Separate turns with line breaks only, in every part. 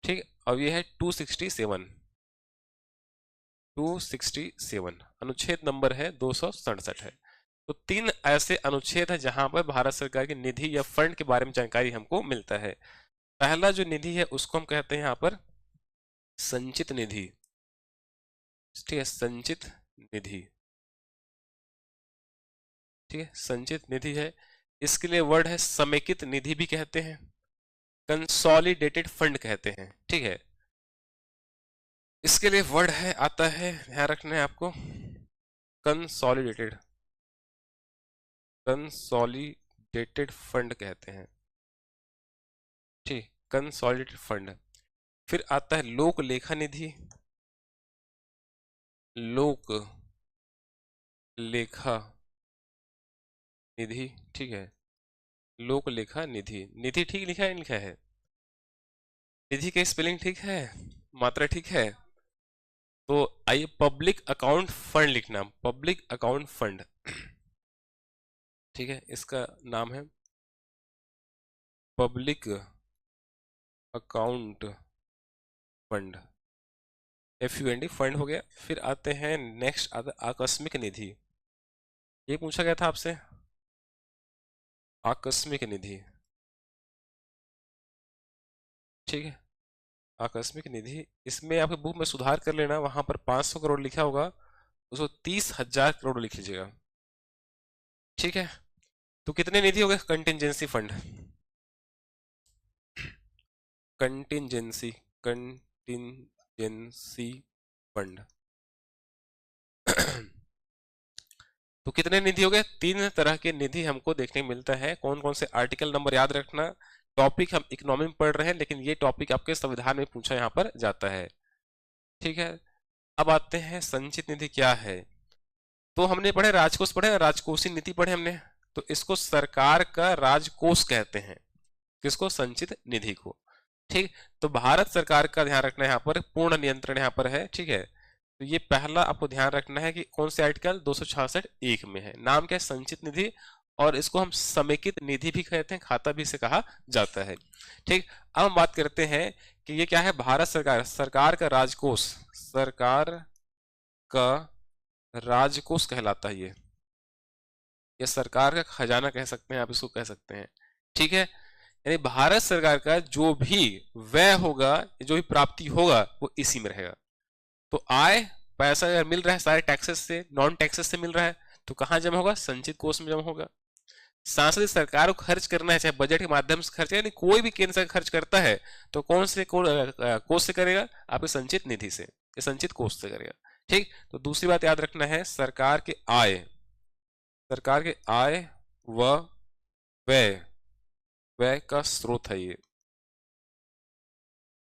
ठीक। अब ये है 267 अनुच्छेद नंबर है 267 है। तो 3 ऐसे अनुच्छेद है जहां पर भारत सरकार की निधि या फंड के बारे में जानकारी हमको मिलता है। पहला जो निधि है उसको हम कहते हैं यहाँ पर संचित निधि। ठीक है, संचित निधि। ठीक है, संचित निधि है। इसके लिए वर्ड है समेकित निधि भी कहते हैं, कंसोलिडेटेड फंड कहते हैं। ठीक है, इसके लिए वर्ड है आता है, ध्यान रखना है आपको, कंसोलिडेटेड। कंसोलिडेटेड फंड कहते हैं। ठीक, कंसोलिडेटेड फंड। फिर आता है लोक लेखा निधि। लोक लेखा निधि। ठीक है, लोक लेखा निधि। निधि ठीक लिखा है, लिखा है निधि का स्पेलिंग ठीक है, मात्रा ठीक है। तो आइए पब्लिक अकाउंट फंड लिखना, पब्लिक अकाउंट फंड। ठीक है, इसका नाम है public account fund, FUND fund हो गया। फिर आते हैं नेक्स्ट, आता आकस्मिक निधि। ये पूछा गया था आपसे, आकस्मिक निधि। ठीक है, आकस्मिक निधि, इसमें आपके बुक में सुधार कर लेना, वहां पर 500 करोड़ लिखा होगा, उसको 30,000 करोड़ लिख लीजिएगा। ठीक है, तो कितने निधि हो गए, contingency fund, contingency, contingency fund. तो कितने निधि हो गए, 3 तरह के निधि हमको देखने को मिलता है। कौन कौन से, आर्टिकल नंबर याद रखना। टॉपिक हम इकोनॉमी में पढ़ रहे हैं, लेकिन ये टॉपिक आपके संविधान में पूछा यहाँ पर जाता है। ठीक है, अब आते हैं संचित निधि क्या है। तो हमने पढ़े राजकोष, पढ़े राजकोषीय नीति पढ़े हमने। तो इसको सरकार का राजकोष कहते हैं, किसको, संचित निधि को। ठीक, तो भारत सरकार का ध्यान रखना है यहाँ पर, पूर्ण नियंत्रण यहाँ पर है। ठीक है, तो ये पहला आपको ध्यान रखना है कि कौन से आर्टिकल 266(1) में है, नाम क्या है, संचित निधि। और इसको हम समेकित निधि भी कहते हैं, खाता भी इसे कहा जाता है। ठीक, अब हम बात करते हैं कि ये क्या है, भारत सरकार, सरकार का राजकोष, सरकार का राजकोष कहलाता है ये सरकार का खजाना कह सकते हैं आप, इसको कह सकते हैं। ठीक है, यानी भारत सरकार का जो भी व्यय होगा, जो भी प्राप्ति होगा, वो इसी में रहेगा। तो आय, पैसा अगर मिल रहा है सारे टैक्सेस से, नॉन टैक्सेस से मिल रहा है, तो कहाँ जमा होगा, संचित कोष में जमा होगा। सांसद सरकार को खर्च करना है, चाहे बजट के माध्यम से खर्च, यानी कोई भी केंद्र सरकार खर्च करता है, तो कौन से कोष से करेगा, आपके संचित निधि से, या संचित कोष से करेगा। ठीक, तो दूसरी बात याद रखना है, सरकार के आय, सरकार के आय व व्यय, व्यय का स्रोत है ये।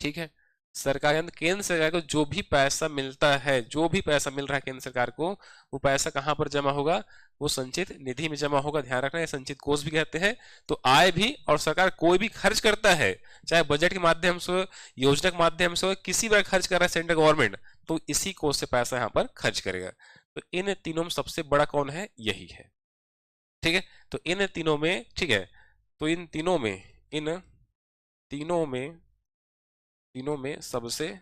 ठीक है, सरकार, केंद्र सरकार को जो भी पैसा मिलता है, जो भी पैसा मिल रहा है केंद्र सरकार को, वो पैसा कहां पर जमा होगा, वो संचित निधि में जमा होगा। ध्यान रखना है, संचित कोष भी कहते हैं। तो आय भी, और सरकार कोई भी खर्च करता है, चाहे बजट के माध्यम से, योजना के माध्यम से, किसी बार खर्च कर रहा है सेंट्रल गवर्नमेंट, तो इसी कोष से पैसा यहाँ पर खर्च करेगा। तो इन तीनों में सबसे बड़ा कौन है, यही है। ठीक है, तो इन तीनों में, ठीक है, तो इन तीनों में, इन तीनों में सबसे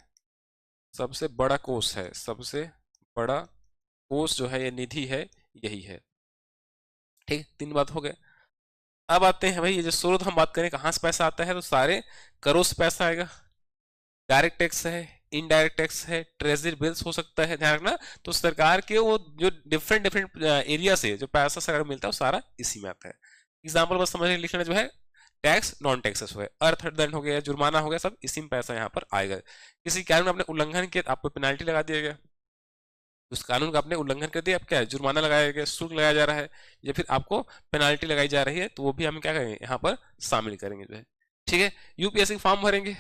बड़ा कोष है, सबसे बड़ा कोष जो है, ये निधि है, यही है। ठीक, 3 बात हो गए। अब आते हैं भाई, ये जो स्रोत हम बात करें कहां से पैसा आता है, तो सारे करों से पैसा आएगा। डायरेक्ट टैक्स है, इनडायरेक्ट टैक्स है, ट्रेजरी बिल्स हो सकता है, ध्यान रखना। तो सरकार के वो जो डिफरेंट एरिया से जो पैसा सरकार को मिलता है, वो सारा इसी में आता है। एग्जाम्पल बस समझ लिखना, जो है टैक्स, नॉन टैक्सेस हो गए, अर्थदंड हो गया, जुर्माना हो गया, सब इसी में पैसा यहाँ पर आएगा। किसी कानून आपने उल्लंघन किया, आपको पेनाल्टी लगा दिया गया, उस कानून का आपने उल्लंघन कर दिया, अब क्या है, जुर्माना लगाया गया, शुल्क लगाया जा रहा है, या फिर आपको पेनाल्टी लगाई जा रही है, तो वो भी हम क्या करेंगे, यहाँ पर शामिल करेंगे जो है। ठीक है, यूपीएससी फॉर्म भरेंगे,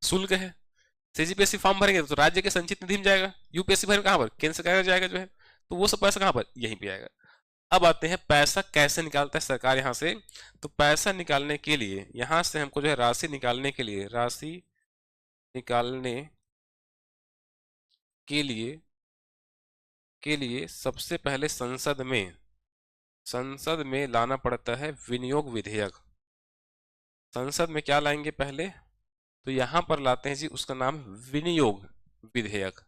शुल्क है। CGPSC फॉर्म भरेंगे तो राज्य के संचित निधि में जाएगा, यूपीएससी भरेंगे कहाँ पर, केंद्र सरकार जाएगा जो है, तो वो सब पैसा कहाँ पर, यहीं पे आएगा। अब आते हैं पैसा कैसे निकालता है सरकार यहाँ से। तो पैसा निकालने के लिए, यहाँ से हमको जो है राशि निकालने के लिए, राशि निकालने के लिए सबसे पहले संसद में लाना पड़ता है विनियोग विधेयक। संसद में क्या लाएंगे, पहले तो यहां पर लाते हैं जी उसका नाम विनियोग विधेयक।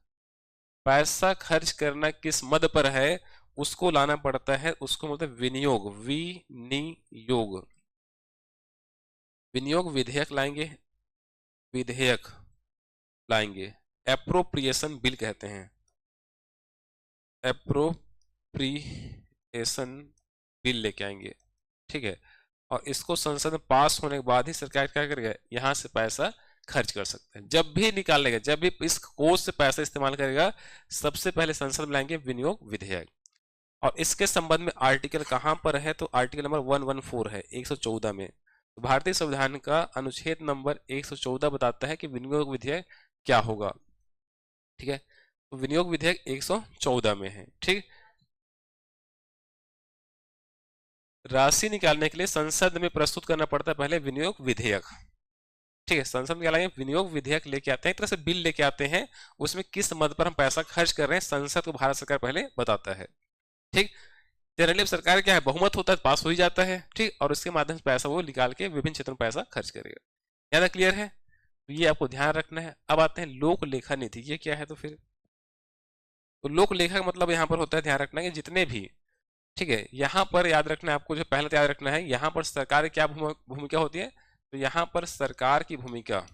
पैसा खर्च करना किस मद पर है उसको लाना पड़ता है, उसको बोलते हैं विनियोग, विनियोग। विनियोग विधेयक लाएंगे, विधेयक लाएंगे, एप्रोप्रिएशन बिल कहते हैं, एप्रोप्रिएशन बिल लेके आएंगे, ठीक है। और इसको संसद में पास होने के बाद ही सरकार क्या करेगा, यहां से पैसा खर्च कर सकते हैं। जब भी निकालेगा, जब भी इस कोष से पैसा इस्तेमाल करेगा, सबसे पहले संसद में लाएंगे विनियोग विधेयक। और इसके संबंध में आर्टिकल कहां पर है, तो आर्टिकल नंबर 114 है 114 में। तो भारतीय संविधान का अनुच्छेद नंबर 114 बताता है कि विनियोग विधेयक क्या होगा, ठीक है। तो विनियोग विधेयक 114 में है, ठीक। राशि निकालने के लिए संसद में प्रस्तुत करना पड़ता है पहले विनियोग विधेयक, ठीक है। संसद में क्या लाएंगे, विनियोग विधेयक लेके आते हैं, एक तरह से बिल लेके आते हैं, उसमें किस मद पर हम पैसा खर्च कर रहे हैं संसद को भारत सरकार पहले बताता है, ठीक। जनरली सरकार क्या है, बहुमत होता है, पास हो ही जाता है, ठीक। और उसके माध्यम से पैसा वो निकाल के विभिन्न क्षेत्रों में पैसा खर्च करेगा। ज्यादा क्लियर है, तो ये आपको ध्यान रखना है। अब आते हैं लोक लेखा नीति, ये क्या है, तो फिर तो लोक लेखा का मतलब यहाँ पर होता है, ध्यान रखना है कि जितने भी, ठीक है, यहाँ पर याद रखना है आपको, जो पहले याद रखना है, यहाँ पर सरकार की क्या भूमिका होती है, तो यहाँ पर सरकार की भूमिका,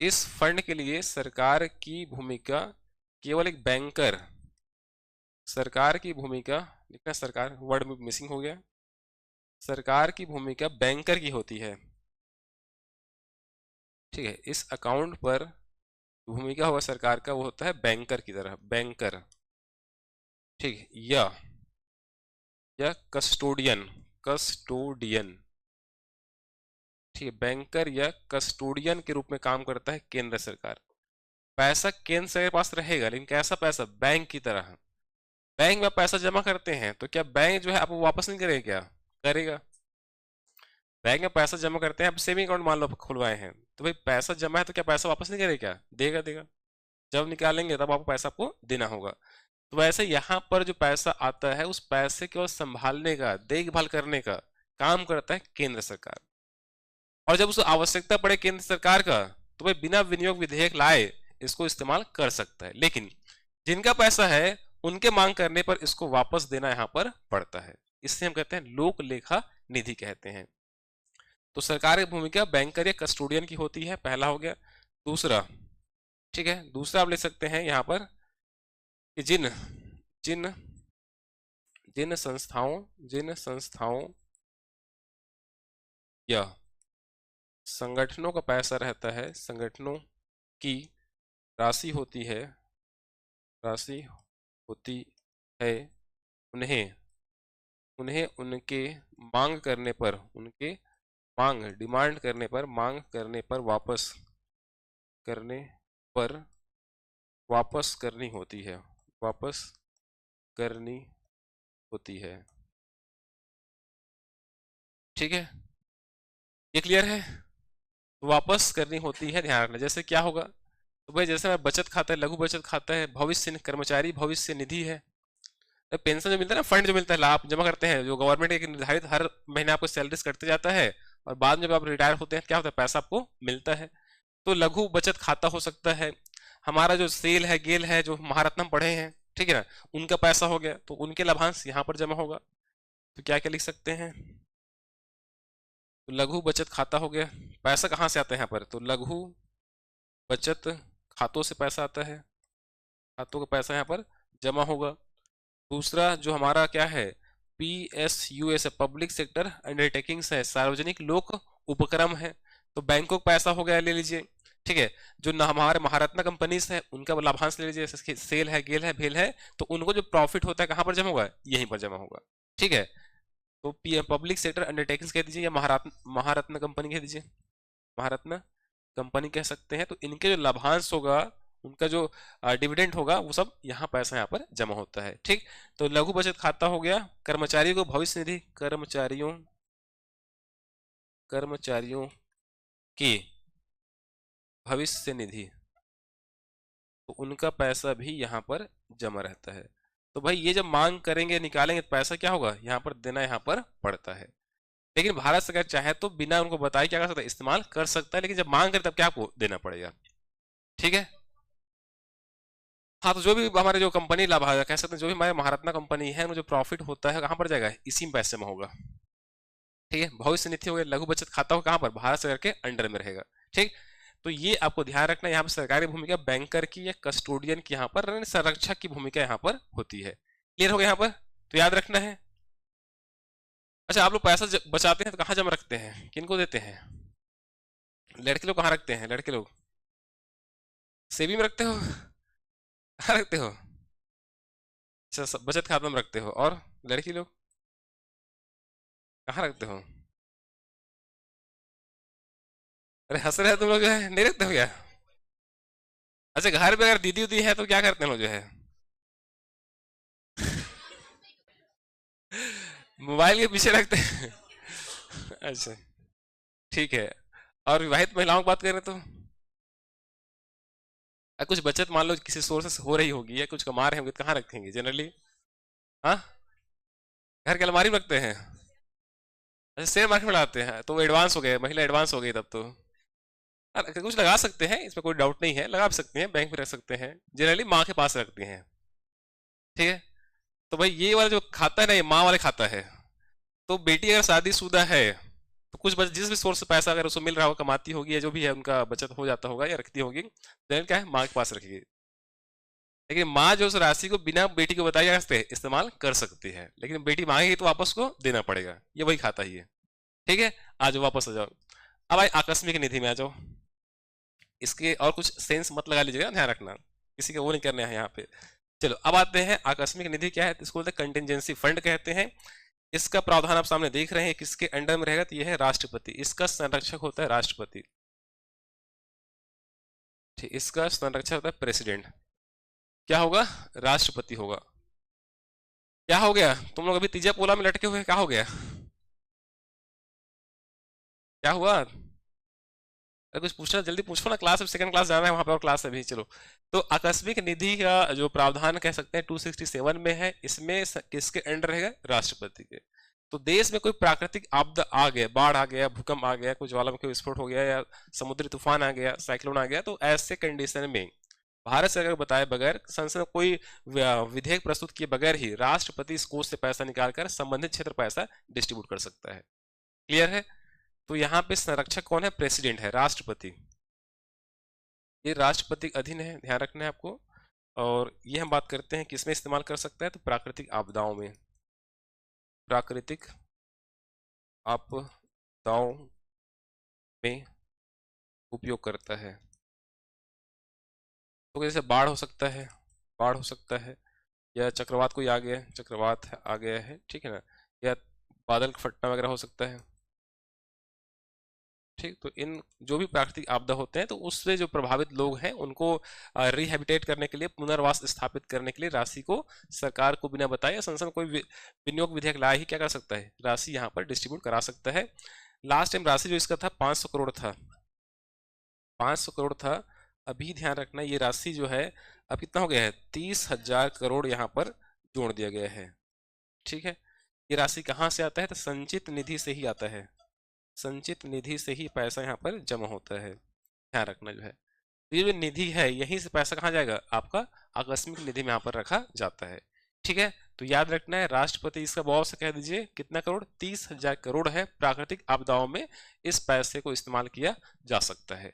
इस फंड के लिए सरकार की भूमिका केवल एक बैंकर, सरकार की भूमिका लिखना, सरकार वर्ड में मिसिंग हो गया, सरकार की भूमिका बैंकर की होती है, ठीक है। इस अकाउंट पर भूमिका होगा सरकार का, वो होता है बैंकर की तरह, बैंकर, ठीक है। या कस्टोडियन, कस्टोडियन, ठीक है। बैंकर या कस्टोडियन के रूप में काम करता है केंद्र सरकार। पैसा केंद्र सरकार के पास रहेगा, लेकिन कैसा पैसा, बैंक की तरह। बैंक में पैसा जमा करते हैं तो क्या बैंक जो है आपको वापस नहीं करेगा, क्या करेगा। बैंक में पैसा जमा करते हैं, आप सेविंग अकाउंट मान लो खुलवाए हैं, तो भाई पैसा जमा है तो क्या पैसा वापस नहीं करेगा, क्या देगा, देगा। जब निकालेंगे तब आपको पैसा आपको देना होगा। तो वैसे यहाँ पर जो पैसा आता है, उस पैसे को संभालने का, देखभाल करने का काम करता है केंद्र सरकार। और जब उसको आवश्यकता पड़े केंद्र सरकार का, तो भाई बिना विनियोग विधेयक लाए इसको इस्तेमाल कर सकता है। लेकिन जिनका पैसा है उनके मांग करने पर इसको वापस देना यहाँ पर पड़ता है, इससे हम कहते हैं लोक लेखा निधि कहते हैं। तो सरकार की भूमिका बैंकर या कस्टोडियन की होती है, पहला हो गया। दूसरा, ठीक है, दूसरा आप ले सकते हैं यहाँ पर कि जिन जिन जिन संस्थाओं या संगठनों का पैसा रहता है, संगठनों की राशि होती है, उन्हें उनके मांग करने पर, डिमांड करने पर, मांग करने पर वापस करनी होती है, ठीक है। ये क्लियर है, वापस करनी होती है, ध्यान रखना। जैसे क्या होगा, तो भाई जैसे मैं बचत खाता है, लघु बचत खाता है, भविष्य कर्मचारी भविष्य निधि है, तो पेंशन जो मिलता है ना, फंड जो मिलता है, लाभ जमा करते हैं, जो गवर्नमेंट एक निर्धारित हर महीने आपको सैलरीज कटते जाता है, और बाद में जब आप रिटायर होते हैं क्या होता है, पैसा आपको मिलता है। तो लघु बचत खाता हो सकता है। हमारा जो सेल है, गेल है, जो महारत्नम पढ़े हैं, ठीक है ना, उनका पैसा हो गया, तो उनके लाभांश यहाँ पर जमा होगा। तो क्या क्या लिख सकते हैं, तो लघु बचत खाता हो गया। पैसा कहाँ से आता है यहाँ पर, तो लघु बचत खातों से पैसा आता है, खातों का पैसा यहाँ पर जमा होगा। दूसरा जो हमारा क्या है, PSUS है, पब्लिक सेक्टर अंडरटेकिंग्स है, सार्वजनिक लोक उपक्रम है, तो बैंकों का पैसा हो गया, ले लीजिए, ठीक है। जो हमारे महारत्ना कंपनीज है उनका लाभांश ले लीजिए, सेल है, गेल है, भेल है, तो उनको जो प्रॉफिट होता है कहाँ पर जमा होगा, यहीं पर जमा होगा, ठीक है। तो पब्लिक सेक्टर अंडरटेकिंग्स कह दीजिए, या महारत्ना कंपनी कह दीजिए, महारत्ना कंपनी कह सकते हैं। तो इनके जो लाभांश होगा, उनका जो डिविडेंड होगा, वो सब यहाँ पैसा यहाँ पर जमा होता है, ठीक। तो लघु बचत खाता हो गया। कर्मचारियों को भविष्य निधि, कर्मचारियों की भविष्य निधि, तो उनका पैसा भी यहाँ पर जमा रहता है। तो भाई ये जब मांग करेंगे, निकालेंगे, तो पैसा क्या होगा, यहाँ पर देना यहाँ पर पड़ता है। लेकिन भारत सरकार चाहे तो बिना उनको बताए क्या कर सकता है, इस्तेमाल कर सकता है, लेकिन जब मांग करे तब क्या आपको देना पड़ेगा। ठीक है। हाँ, तो जो भी हमारे जो कंपनी लाभ कह सकते हैं, जो भी हमारे महारत्ना कंपनी है, उनमें जो प्रॉफिट होता है कहाँ पर जाएगा, इसी पैसे में होगा। ठीक है। भविष्य निधि हो गया, लघु बचत खाता हो कहाँ पर, भारत सरकार के अंडर में रहेगा। ठीक। तो ये आपको ध्यान रखना, यहाँ पर सरकारी भूमिका बैंकर की या कस्टोडियन की यहाँ पर संरक्षक की भूमिका यहाँ पर होती है। क्लियर हो गया यहाँ पर, तो याद रखना है। अच्छा, आप लोग पैसा बचाते हैं तो कहाँ जमा रखते हैं, किनको देते हैं, लड़के लोग कहाँ रखते हैं, लड़के लोग सेविंग में रखते हो, कहाँ रखते हो, अच्छा बचत खाता में रखते हो, और लड़की लोग कहाँ रखते हो, अरे हंस रहे हो तुम लोग, जो है नहीं रखते हो क्या। अच्छा, घर पे अगर दीदी उदी है तो क्या करते हैं लोग, जो है मोबाइल के पीछे रखते हैं। अच्छा, ठीक है। और विवाहित महिलाओं की बात करें तो कुछ बचत मान लो किसी सोर्स से हो रही होगी या कुछ कमा रहे होंगे तो कहाँ रखेंगे जनरली, हाँ घर के अलमारी में रखते हैं। अच्छा, शेयर मार्केट में लगाते हैं, तो वो एडवांस हो गए, महिला एडवांस हो गई तब तो। कुछ लगा सकते हैं, इसमें कोई डाउट नहीं है, लगा भी सकते हैं, बैंक में रख सकते हैं, जनरली माँ के पास रखती हैं। ठीक है। तो भाई ये वाला जो खाता है ना, ये माँ वाले खाता है। तो बेटी अगर शादीशुदा है तो कुछ जिस भी सोर्स से पैसा अगर उसको मिल रहा होगा, कमाती होगी या जो भी है उनका बचत हो जाता होगा या रखती होगी, देन क्या है, माँ के पास रखेगी। लेकिन माँ जो उस राशि को बिना बेटी को बताए जा इस्तेमाल कर सकती है, लेकिन बेटी मांगेगी तो वापस को देना पड़ेगा, ये वही खाता ही है। ठीक है। आ जाओ, वापस आ जाओ। अब भाई आकस्मिक निधि में आ जाओ। इसके और कुछ सेंस मत लगा लीजिएगा, ध्यान रखना, किसी का वो नहीं करना है यहाँ पे। चलो अब आते हैं, आकस्मिक निधि क्या है, इसको बोलते हैं कंटिजेंसी फंड कहते हैं। इसका प्रावधान आप सामने देख रहे हैं, किसके अंडर में रहेगा, तो यह है राष्ट्रपति, इसका संरक्षक होता है राष्ट्रपति। ठीक, इसका संरक्षक होता है प्रेसिडेंट। क्या होगा, राष्ट्रपति होगा। क्या हो गया, तुम लोग अभी तीजा पोला में लटके हुए, क्या हो गया, क्या हुआ, अरे कुछ पूछना जल्दी पूछो ना, क्लास, सेकंड क्लास जाना है वहां पे, और क्लास अभी। चलो, तो आकस्मिक निधि का जो प्रावधान कह सकते हैं 267 में है, इसमें किसके अंडर रहेगा, राष्ट्रपति के। तो देश में कोई प्राकृतिक आपदा आ गया, बाढ़ आ गया, भूकंप आ गया, कुछ ज्वालामुखी विस्फोट हो गया या समुद्री तूफान आ गया, साइक्लोन आ गया, तो ऐसे कंडीशन में भारत सरकार को बताए बगैर, संसद में कोई विधेयक प्रस्तुत किए बगैर ही राष्ट्रपति इस कोष से पैसा निकालकर संबंधित क्षेत्र पैसा डिस्ट्रीब्यूट कर सकता है। क्लियर है। तो यहाँ पे संरक्षक कौन है, प्रेसिडेंट है, राष्ट्रपति। ये राष्ट्रपति के अधीन है, ध्यान रखना है आपको। और ये हम बात करते हैं किसमें इस्तेमाल कर सकता है, तो प्राकृतिक आपदाओं में, प्राकृतिक आपदाओं में उपयोग करता है। तो जैसे बाढ़ हो सकता है, बाढ़ हो सकता है, या चक्रवात कोई आ गया है, चक्रवात आ गया है, ठीक है ना, या बादल फटना वगैरह हो सकता है। ठीक, तो इन जो भी प्राकृतिक आपदा होते हैं, तो उससे जो प्रभावित लोग हैं उनको रिहेबिटेट करने के लिए, पुनर्वास स्थापित करने के लिए राशि को सरकार को बिना बताए संसद में कोई विनियोग विधेयक लाया ही क्या कर सकता है, राशि यहाँ पर डिस्ट्रीब्यूट करा सकता है। लास्ट टाइम राशि जो इसका था 500 करोड़ था, 500 करोड़ था। अभी ध्यान रखना, ये राशि जो है अब कितना हो गया है, 30,000 करोड़ यहाँ पर जोड़ दिया गया है। ठीक है। ये राशि कहाँ से आता है, तो संचित निधि से ही आता है, संचित निधि से ही पैसा यहाँ पर जमा होता है, ध्यान रखना जो है। तो ये जो निधि है, यहीं से पैसा कहाँ जाएगा, आपका आकस्मिक निधि में यहाँ पर रखा जाता है। ठीक है। तो याद रखना है, राष्ट्रपति, इसका बहुत से कह दीजिए कितना करोड़, 30,000 करोड़ है, प्राकृतिक आपदाओं में इस पैसे को इस्तेमाल किया जा सकता है।